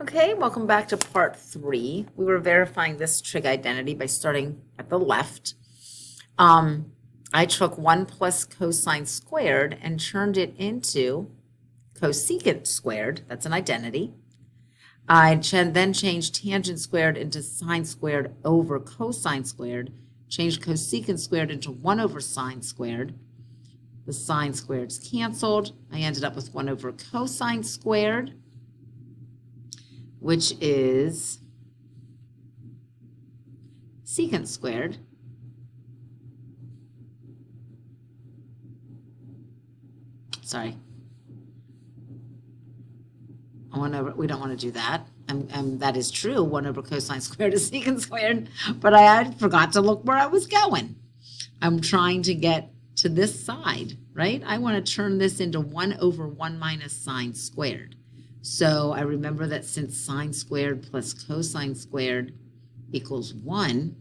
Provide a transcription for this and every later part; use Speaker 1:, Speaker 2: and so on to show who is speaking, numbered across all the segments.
Speaker 1: Okay, welcome back to part 3. We were verifying this trig identity by starting at the left. I took 1 plus cosine squared and turned it into cosecant squared. That's an identity. I then changed tangent squared into sine squared over cosine squared, changed cosecant squared into 1 over sine squared. The sine squareds canceled. I ended up with 1 over cosine squared, which is secant squared. Sorry. We don't want to do that. And that is true. 1 over cosine squared is secant squared, but I forgot to look where I was going. I'm trying to get to this side, right? I want to turn this into 1 over 1 minus sine squared. So I remember that since sine squared plus cosine squared equals 1,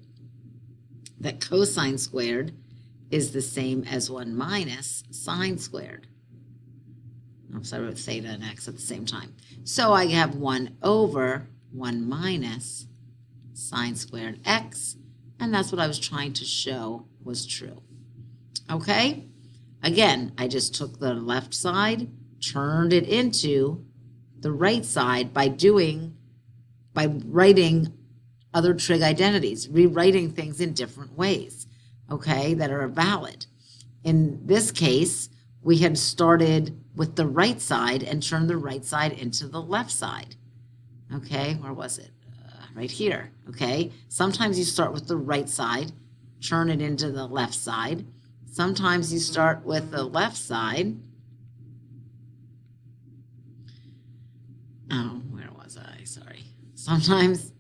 Speaker 1: that cosine squared is the same as 1 minus sine squared. Oops, I wrote theta and x at the same time. So I have 1 over 1 minus sine squared x, and that's what I was trying to show was true. Okay? Again, I just took the left side, turned it into the right side by writing other trig identities, rewriting things in different ways, okay, that are valid. In this case, we had started with the right side and turned the right side into the left side. Okay, where was it? Right here, okay? Sometimes you start with the right side, turn it into the left side. Sometimes you start with the left side. Oh, where was I? Sorry. Sometimes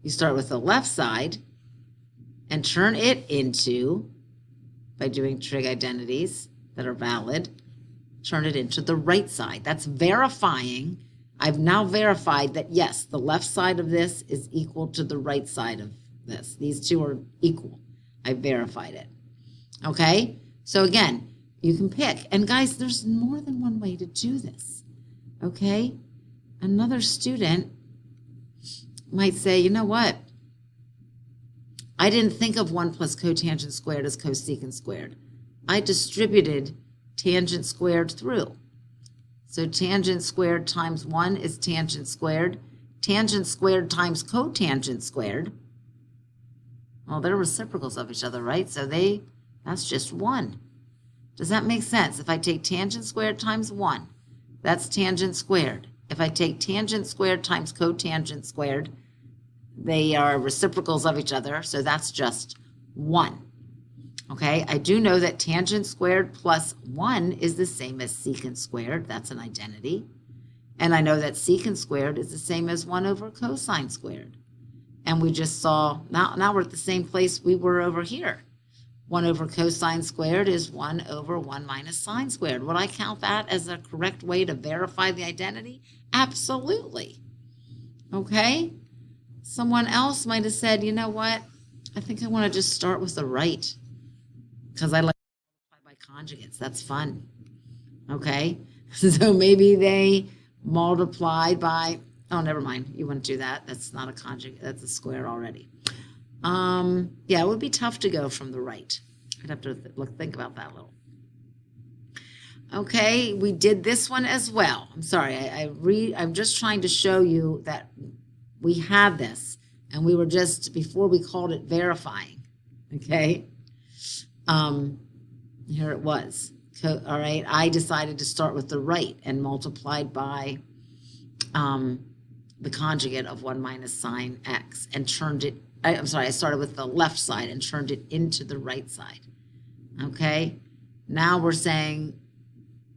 Speaker 1: you start with the left side and turn it into, by doing trig identities that are valid, turn it into the right side. That's verifying. I've now verified that, yes, the left side of this is equal to the right side of this. These two are equal. I verified it. Okay? So again, you can pick. And guys, there's more than one way to do this. Okay? Another student might say, you know what? I didn't think of 1 plus cotangent squared as cosecant squared. I distributed tangent squared through. So tangent squared times 1 is tangent squared. Tangent squared times cotangent squared. Well, they're reciprocals of each other, right? So that's just 1. Does that make sense? If I take tangent squared times 1, that's tangent squared. If I take tangent squared times cotangent squared, they are reciprocals of each other, so that's just 1. Okay, I do know that tangent squared plus 1 is the same as secant squared. That's an identity. And I know that secant squared is the same as 1 over cosine squared. And we just saw, now we're at the same place we were over here. 1 over cosine squared is 1 over 1 minus sine squared. Would I count that as a correct way to verify the identity? Absolutely. Okay? Someone else might have said, you know what? I think I want to just start with the right because I like to multiply by conjugates. That's fun. Okay? So maybe they multiplied by, oh, never mind. You wouldn't do that. That's not a conjugate. That's a square already. Yeah, it would be tough to go from the right. I'd have to think about that a little. Okay, we did this one as well. I'm sorry, I'm just trying to show you that we had this, and we were just, before we called it verifying, okay? Here it was. All right, I decided to start with the right and multiplied by the conjugate of 1 minus sine x and turned it, I'm sorry, I started with the left side and turned it into the right side. Okay, now we're saying,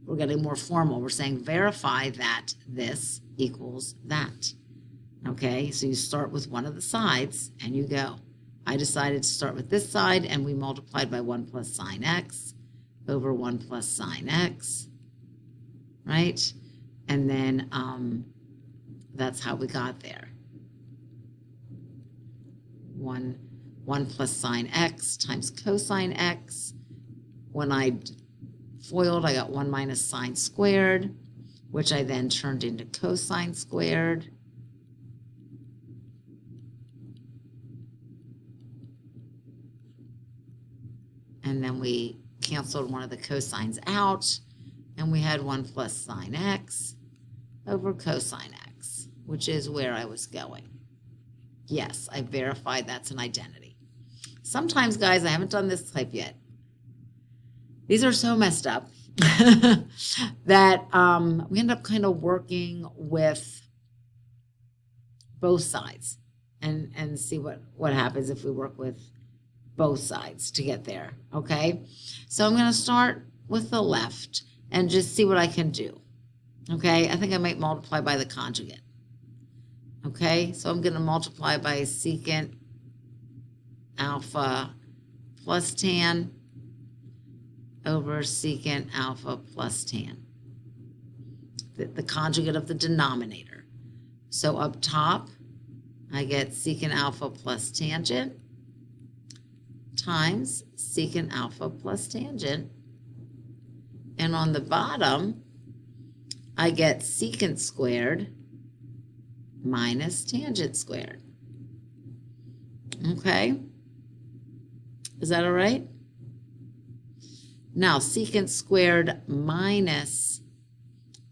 Speaker 1: we're getting more formal. We're saying verify that this equals that. Okay, so you start with one of the sides and you go. I decided to start with this side and we multiplied by 1 plus sine x over 1 plus sine x, right? And then that's how we got there. 1 plus sine x times cosine x. When I FOILed, I got 1 minus sine squared. which I then turned into cosine squared. And then we canceled one of the cosines out, and we had 1 plus sine x over cosine x, which is where I was going. Yes, I verified that's an identity. Sometimes, guys, I haven't done this type yet. These are so messed up that we end up kind of working with both sides and see what happens if we work with both sides to get there, okay? So I'm going to start with the left and just see what I can do, okay? I think I might multiply by the conjugate, okay? So I'm going to multiply by secant alpha plus tan over secant alpha plus tan, the conjugate of the denominator. So up top, I get secant alpha plus tangent times secant alpha plus tangent. And on the bottom, I get secant squared minus tangent squared. Okay? Is that all right? Now, secant squared minus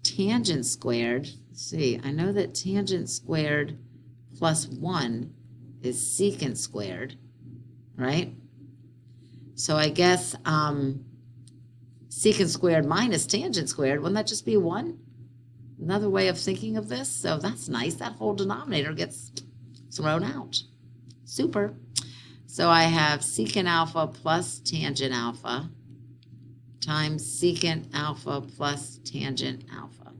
Speaker 1: tangent squared. Let's see, I know that tangent squared plus 1 is secant squared, right? So I guess secant squared minus tangent squared, wouldn't that just be 1? Another way of thinking of this. So that's nice. That whole denominator gets thrown out. Super. So I have secant alpha plus tangent alpha times secant alpha plus tangent alpha. All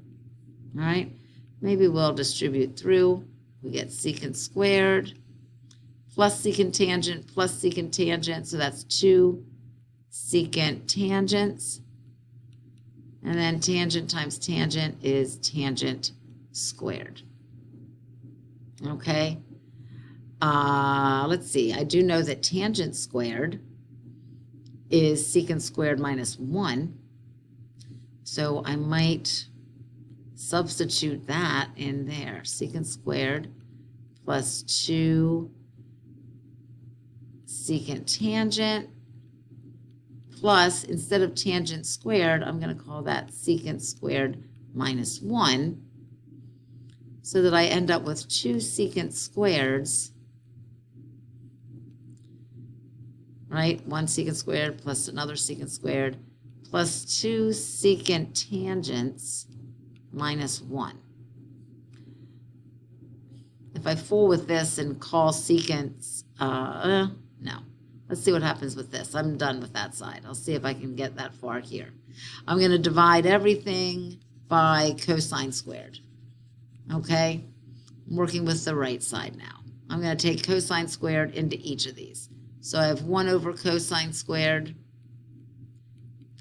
Speaker 1: right. Maybe we'll distribute through. We get secant squared plus secant tangent, so that's 2 secant tangents. And then tangent times tangent is tangent squared. Okay. Let's see. I do know that tangent squared is secant squared minus 1. So I might substitute that in there. Secant squared plus 2 secant tangent plus, instead of tangent squared, I'm going to call that secant squared minus 1, so that I end up with 2 secant squareds, right? 1 secant squared plus another secant squared plus 2 secant tangents minus 1. If I fool with this and call secants, no. Let's see what happens with this. I'm done with that side. I'll see if I can get that far here. I'm going to divide everything by cosine squared. Okay? I'm working with the right side now. I'm going to take cosine squared into each of these. So I have 1 over cosine squared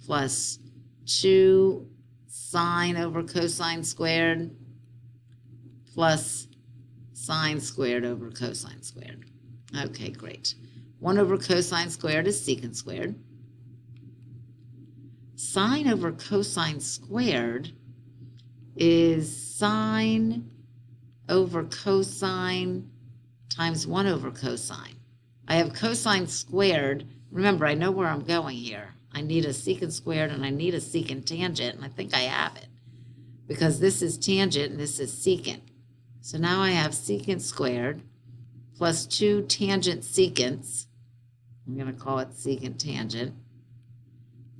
Speaker 1: plus 2 sine over cosine squared plus sine squared over cosine squared. Okay, great. 1 over cosine squared is secant squared. Sine over cosine squared is sine over cosine times 1 over cosine. I have cosine squared. Remember, I know where I'm going here. I need a secant squared and I need a secant tangent, and I think I have it because this is tangent and this is secant. So now I have secant squared plus 2 tangent secants. I'm going to call it secant tangent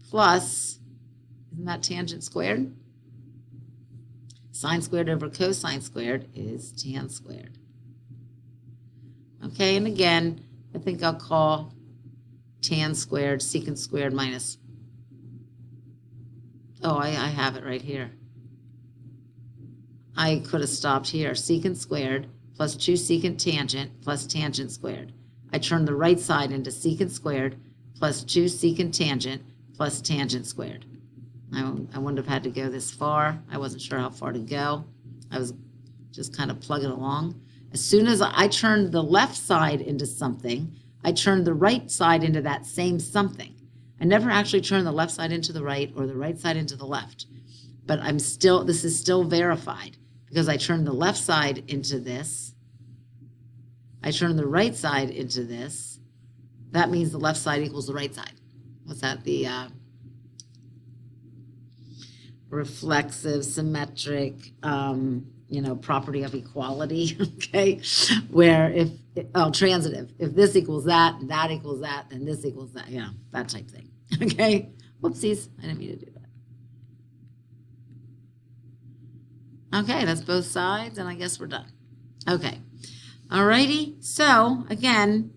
Speaker 1: plus, isn't that tangent squared? Sine squared over cosine squared is tan squared. Okay, and again, I think I'll call tan squared secant squared minus, oh, I have it right here. I could have stopped here. Secant squared plus 2 secant tangent plus tangent squared. I turned the right side into secant squared plus 2 secant tangent plus tangent squared. I wouldn't have had to go this far. I wasn't sure how far to go. I was just kind of plugging along. As soon as I turned the left side into something, I turned the right side into that same something. I never actually turned the left side into the right or the right side into the left. but this is still verified because I turn the left side into this. I turn the right side into this. That means the left side equals the right side. What's that? The reflexive, symmetric, property of equality, okay? Where transitive, if this equals that, and that equals that, then this equals that, that type thing, okay? Whoopsies, I didn't mean to do that. Okay, that's both sides, and I guess we're done. Okay, alrighty, so again,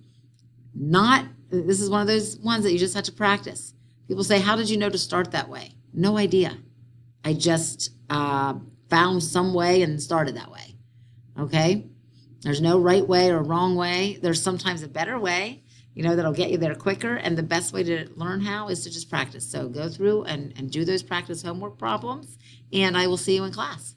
Speaker 1: this is one of those ones that you just have to practice. People say, how did you know to start that way? No idea. I just found some way and started that way, okay? There's no right way or wrong way. There's sometimes a better way, that'll get you there quicker, and the best way to learn how is to just practice. So go through and do those practice homework problems, and I will see you in class.